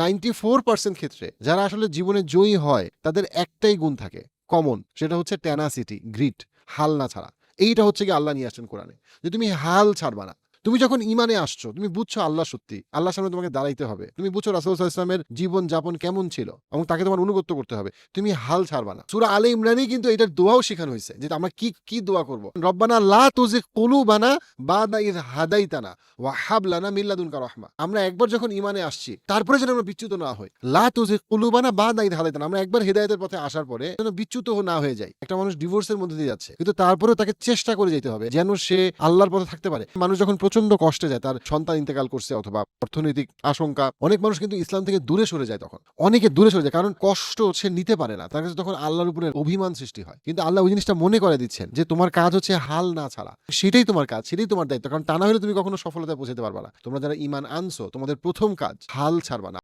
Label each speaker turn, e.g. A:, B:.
A: 94% ক্ষেত্রে যারা আসলে জীবনে জয়ী হয় তাদের একটাই গুণ থাকে কমন, সেটা হচ্ছে টেনাসিটি, গ্রিট, হাল না ছাড়া। এইটা হচ্ছে কি আল্লাহ নিয়ে আসছেন কোরআনে, যে তুমি হাল ছাড়বা না। তুমি যখন ইমানে আসছো, তুমি বুঝছো আল্লাহ সত্যি, আল্লাহর সামনে তোমাকে দাঁড়াইতে হবে, তুমি বুঝছো রাসূল সাল্লাল্লাহু আলাইহি ওয়াসাল্লামের জীবন যাপন কেমন ছিল এবং তাকে তোমার অনুগত্য করতে হবে, তুমি হাল ছাড়বা না। সূরা আলে ইমরানেই কিন্তু এটার দোয়াও শেখানো হয়েছে যে আমরা কি কি দোয়া করব। রব্বানা লা তুজিগ কুলুবানা বাদা ইয হাদাইতানা ওয়া হাব লানা মিন লাদুনকা রাহমা। আমরা একবার যখন ঈমানে আসছি তারপরে যেন আমরা বিচ্যুত না হই। লা তুজিগ কুলুবানা বাদা ইয হাদাইতানা। আমরা একবার হিদায়াতের পথে আসার পরে যেন বিচ্যুত না হয়ে যাই। একটা মানুষ ডিভোর্সের মধ্যে দিয়ে যাচ্ছে, কিন্তু তারপরেও তাকে চেষ্টা করে যেতে হবে যেন সে আল্লাহর পথে থাকতে পারে। মানুষ যখন প্রচন্ড কষ্টে যায়, তার সন্তান ইন্তেকাল করছে অথবা অর্থনৈতিক আশঙ্কা, অনেক মানুষ কিন্তু ইসলাম থেকে দূরে সরে যায়। তখন অনেকে দূরে সরে যায় কারণ কষ্ট সে নিতে পারে না, তার কাছে তখন আল্লাহর উপরে অভিমান সৃষ্টি হয়। কিন্তু আল্লাহ ওই জিনিসটা মনে করে দিচ্ছেন যে তোমার কাজ হচ্ছে হাল না ছাড়া, সেটাই তোমার কাজ, সেটাই তোমার দায়িত্ব। কারণ তা না হলে তুমি কখনো সফলতায় পৌঁছাতে পারবে না। তোমরা যারা ঈমান আনছো, তোমাদের প্রথম কাজ হাল ছাড়বা না।